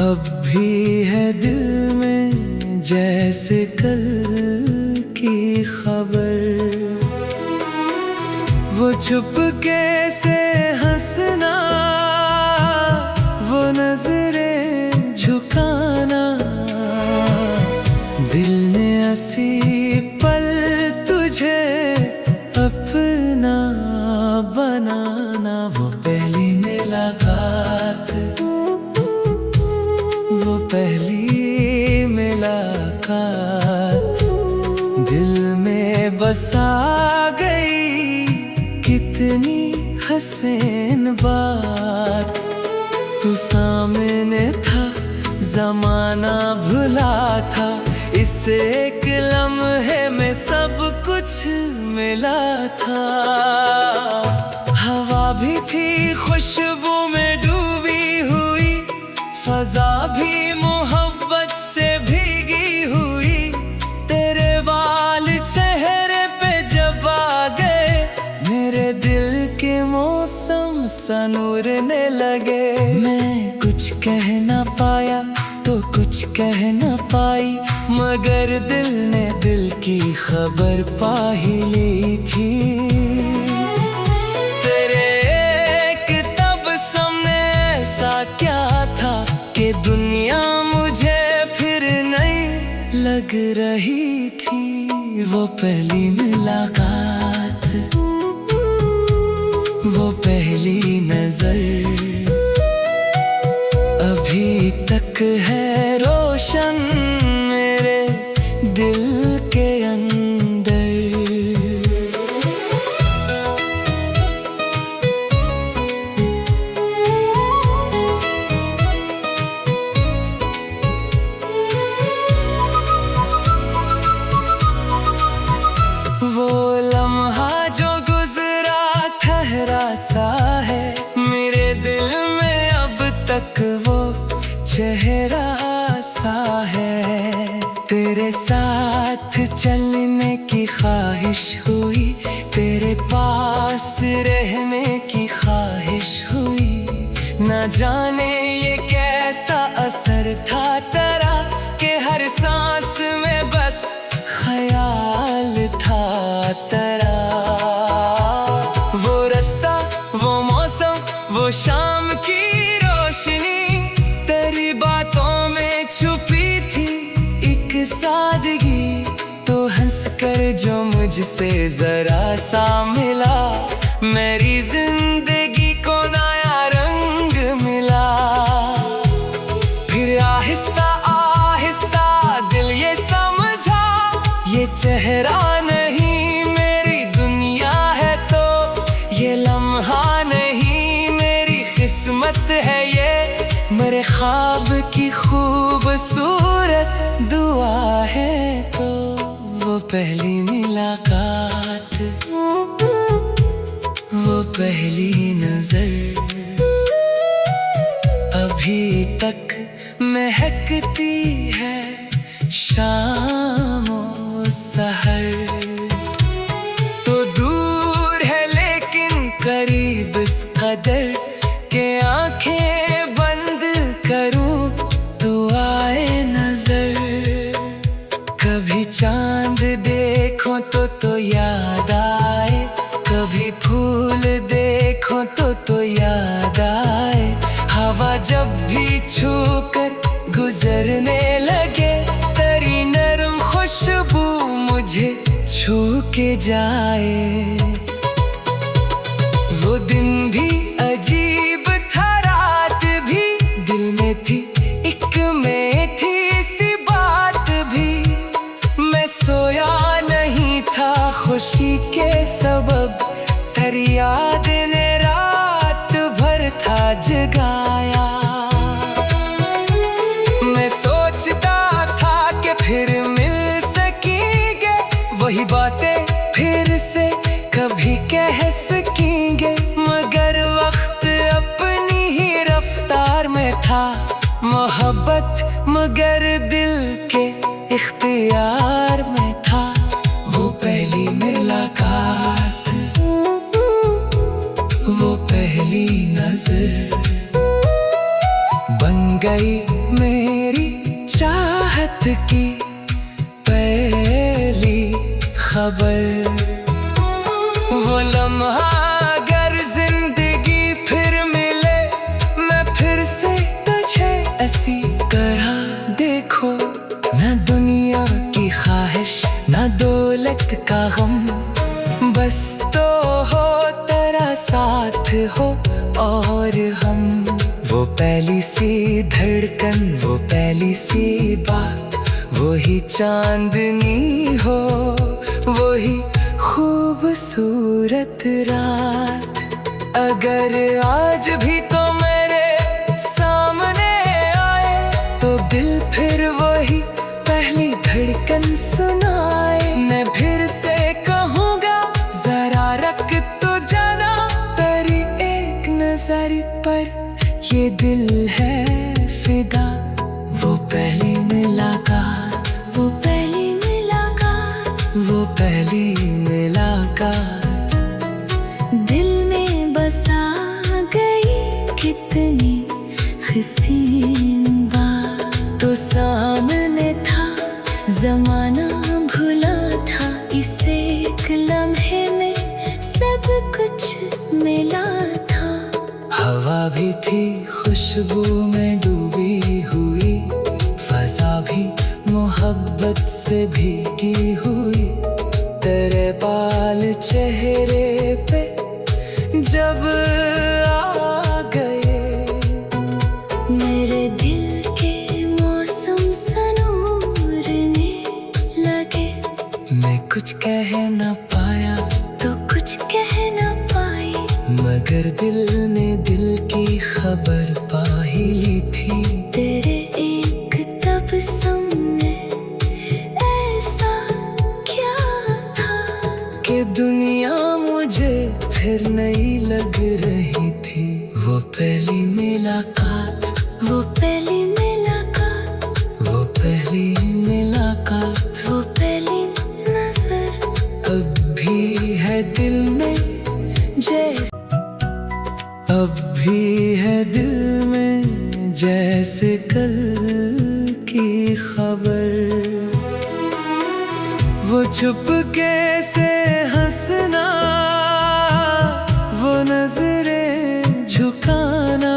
अब भी है दिल में जैसे कल की खबर, वो चुपके से हंसना, वो नजरें झुकाना, दिल ने ऐसी पल तुझे अपना बनाना। वो पहली मुलाकात, वो पहली मुलाकात दिल में बसा गई, कितनी हसीन बात। तू सामने था, जमाना भुला था, इस एक लम्हे में सब कुछ मिला था। हवा भी थी खुशबू में डूबी हुई, फजा भी मोहब्बत से भीगी हुई। तेरे बाल चेहरे पे जब आ गए, मेरे दिल के मौसम सनूरने लगे। मैं कुछ कह ना पाया तो कुछ कह ना पाई, मगर दिल ने दिल की खबर पा ही ली थी। तेरे एक तबस्सुम ने ऐसा क्या था कि दुनिया मुझे फिर नई लग रही थी। वो पहली मुलाकात, वो पहली नजर अभी तक है रोशन मेरे दिल के अंदर। वो लम्हा जो गुजरा ठहरा सा है, मेरे दिल में अब तक वो चेहरा सा है। तेरे साथ चलने की ख्वाहिश हुई, तेरे पास रहने की ख्वाहिश हुई। न जाने ये कैसा असर था तेरा, कि हर सांस में बस ख्याल था तेरा। वो रास्ता, वो मौसम, वो शाम की रोशनी, तेरी बातों में छुपी थी एक सादगी। तो हंसकर जो मुझसे जरा सा मिला, मेरी जिंदगी को नया रंग मिला। फिर आहिस्ता आहिस्ता दिल ये समझा, ये चेहरा नहीं मेरी दुनिया है, तो ये लम्हा नहीं मेरी किस्मत है। ये मेरे ख्वाब की खूबसूरत दुआ है। तो वो पहली मुलाकात, वो पहली नजर अभी तक महकती है शाम और सहर। तो दूर है लेकिन करीब इस कदर के आंखें बंद करूं तो आए नजर। कभी चांद देखो तो याद आए, कभी फूल देखो तो याद आए। हवा जब भी छूकर गुजरने लगे, तेरी नरम खुशबू मुझे छू के जाए। वो दिन भी अजीब था, रात भी दिल में थी एक मीठी सी बात भी। मैं सोया नहीं था खुशी के सबब, तेरी याद ने रात भर था जगाया। मैं सोचता था कि फिर मिल सकेंगे, वही बातें फिर से कभी कह सकेंगे। मगर वक्त अपनी ही रफ्तार में था, मोहब्बत मगर दिल के इख्तियार में था। वो पहली मुलाकात, वो पहली नजर बन गई मेरी चाहत की पहली खबर। वो लम्हा अगर जिंदगी फिर मिले, मैं फिर से तुझे ऐसी तरह देखो। न दुनिया की ख्वाहिश, न दौलत का गम, बस तो हो तेरा साथ हो और हम। वो पहली सी धड़कन, वो पहली सी बात, वही चांदनी हो, वही खूबसूरत रात। अगर आज भी तो मेरे सामने आए, तो दिल फिर वही पहली धड़कन सुनाए। मैं फिर से कहूँगा, जरा रख तो जाना, तेरी एक नजर पर ये दिल है फिदा। वो पहली मुलाकात, वो पहली मुलाकात, वो पहली मुलाकात, दिल में बसा गई कितनी हसीन बात। तो सामने था जमाना भुला था, इस एक लम्हे में सब कुछ मिला था। हवा भी थी खुशबू में डूबी हुई, फजा भी मोहब्बत से भीगी हुई। तेरे बाल चेहरे पे जब आ गए, मेरे दिल के मौसम सनूरने लगे। मैं कुछ कह न पाया तो कुछ कह न पाई, मगर दिल ने दिल की खबर पा ही ली थी। तेरे एक तबस्सुम में ऐसा क्या था कि दुनिया मुझे फिर नई लग रही थी। वो पहली मुलाकात, वो पहली मुलाकात, वो पहली मुलाकात, वो पहली नजर अब भी है दिल में जैसे, अब भी है दिल में जैसे कल की खबर। वो चुपके से हंसना, वो नजरें झुकाना,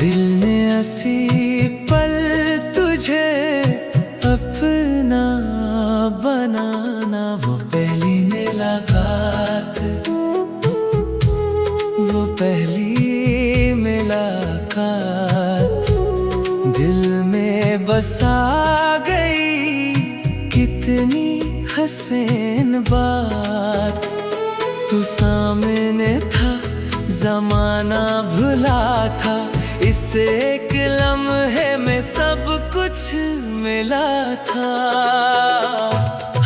दिल ने ऐसी पल तुझे अपना बनाना। वो पहली मुलाकात, वो पहली मुलाकात, दिल में बसा गई कितनी हसीन बात। तू सामने था, जमाना भुला था, इस एक लम्हे में सब कुछ मिला था।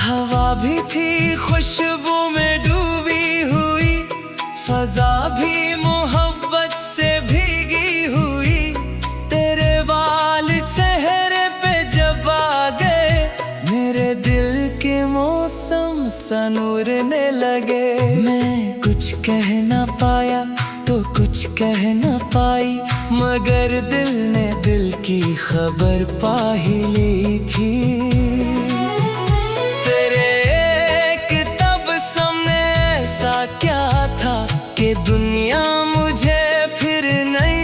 हवा भी थी खुशबू में डूबी हुई, फजा भी मोहब्बत से भीगी हुई। तेरे बाल चेहरे पे जब आ गए, मेरे दिल के मौसम सनूरने लगे। मैं कुछ कह न पाया तो कुछ कह न पाई, मगर दिल ने दिल की खबर पा ही ली थी। तेरे एक तबस्सुम में ऐसा क्या था कि दुनिया मुझे फिर नई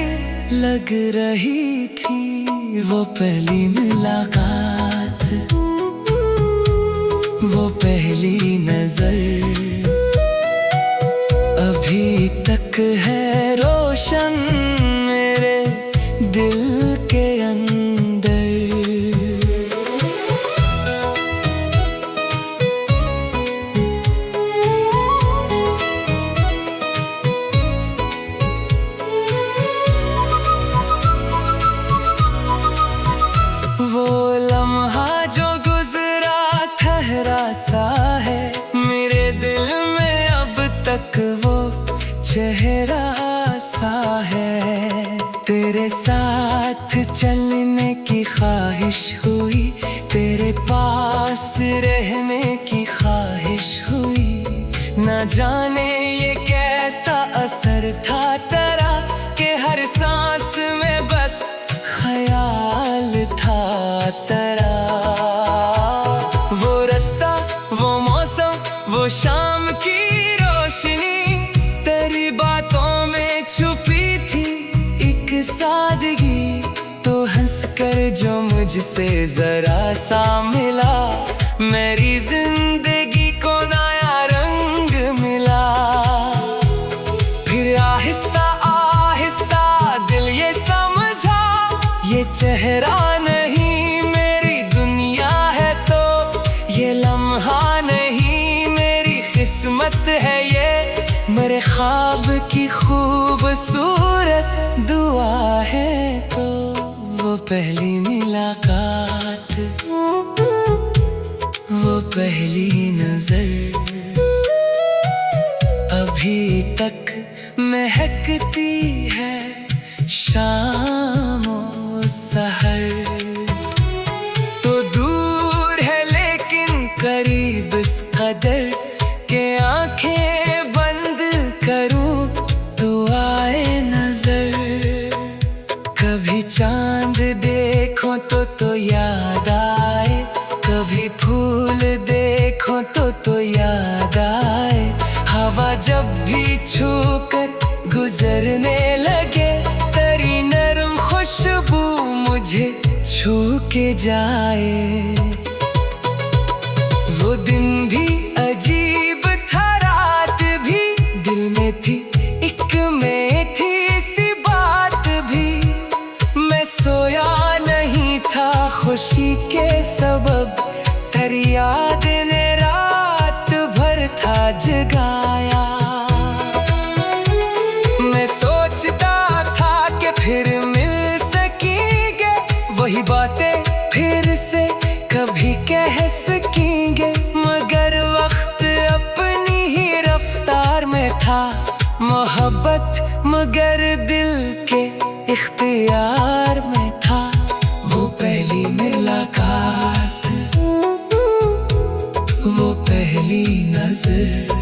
लग रही थी। वो पहली मुलाकात, वो पहली नजर अभी तक है रोशन मेरे दिल के अंदर। वो लम्हा जो गुजरा ठहरा सा है, मेरे दिल में अब तक वो चेहरा सा है। तेरे साथ चलने की ख्वाहिश हुई, तेरे पास रहने की ख्वाहिश हुई। न जाने ये कैसा असर था तेरा कि हर सांस सादगी, तो हंसकर जो मुझसे जरा सा मिला, मेरी जिंदगी को नया रंग मिला। फिर आहिस्ता आहिस्ता दिल ये समझा, ये चेहरा नहीं मेरी दुनिया है, तो ये लम्हा नहीं मेरी किस्मत है, ये मेरे ख्वाब की खूबसूरत दुआ है। तो वो पहली मुलाकात, वो पहली नजर अभी तक महकती है शाम और सहर। तो दूर है लेकिन करीब इस कदर के आंखें बंद करूं तो आए नजर। कभी चांद देखो तो याद आए, कभी फूल देखो तो याद आए। हवा जब भी छूकर गुजरने लगे, तेरी नरम खुशबू मुझे छू के जाए। वो दिन भी अजीब था, रात भी दिल में थी एक मीठी सी बात भी। मैं सोया नहीं था खुशी के सबब, तेरी याद ने रात भर था जगाया। मैं सोचता था कि फिर मिल सकेंगे, वही बातें फिर से कभी कह सकेंगे। मगर वक्त अपनी ही रफ्तार में था, मोहब्बत मगर दिल के इख्तियार में था। वो पहली मुलाकात, वो पहली नजर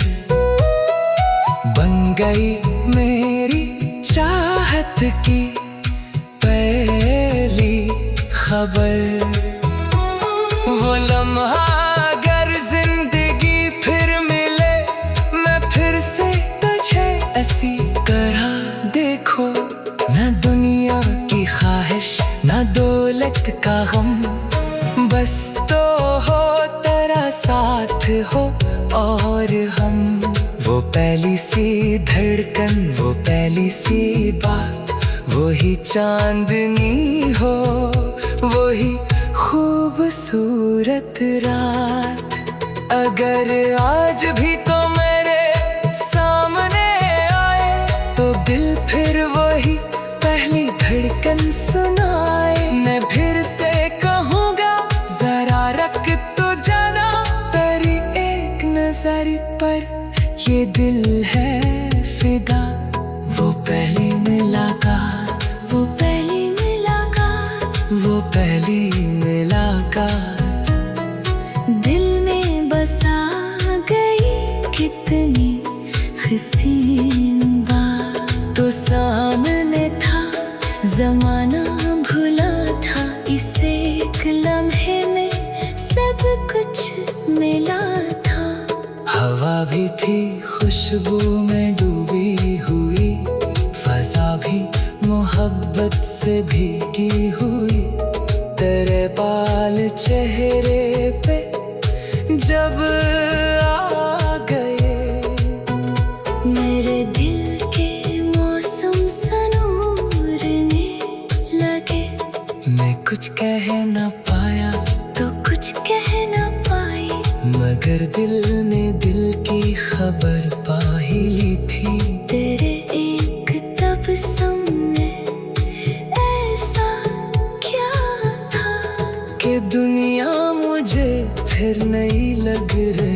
बन गई मेरी चाहत की पहली खबर। वो लम्हा अगर जिंदगी फिर मिले, मैं फिर से तुझे ऐसी तरह देखो। ना दुनिया की ख्वाहिश, ना दौलत का गम, बस तो हो तेरा साथ हो और हम। वो पहली सी धड़कन, वो पहली सी बात, वही चांदनी हो, वही खूबसूरत रात। अगर आज भी तो मेरे सामने आए, तो दिल फिर वही पहली धड़कन सुनाए। मैं फिर से कहूँगा जरा रख तो जाना, तेरी एक नजर पर ये दिल है फिदा। वो पहली मुलाकात, वो पहली मुलाकात, वो पहली मुलाकात दिल में बसा गई कितनी हसीन बात। तो सामने था जमाना भुला था, इसे एक लम्हे में सब कुछ मिला था। हवा भी थी खुशबू में डूबी हुई, फजा भी मोहब्बत से भीगी हुई। तेरे बाल चेहरे पे जब आ गए, मेरे दिल के मौसम सनूरने लगे। मैं कुछ कह न पाया तो कुछ कह न पाई, मगर दिल ने दिल की खबर पा ही ली थी। तेरे एक तबस्सुम में ऐसा क्या था कि दुनिया मुझे फिर नहीं लग रही।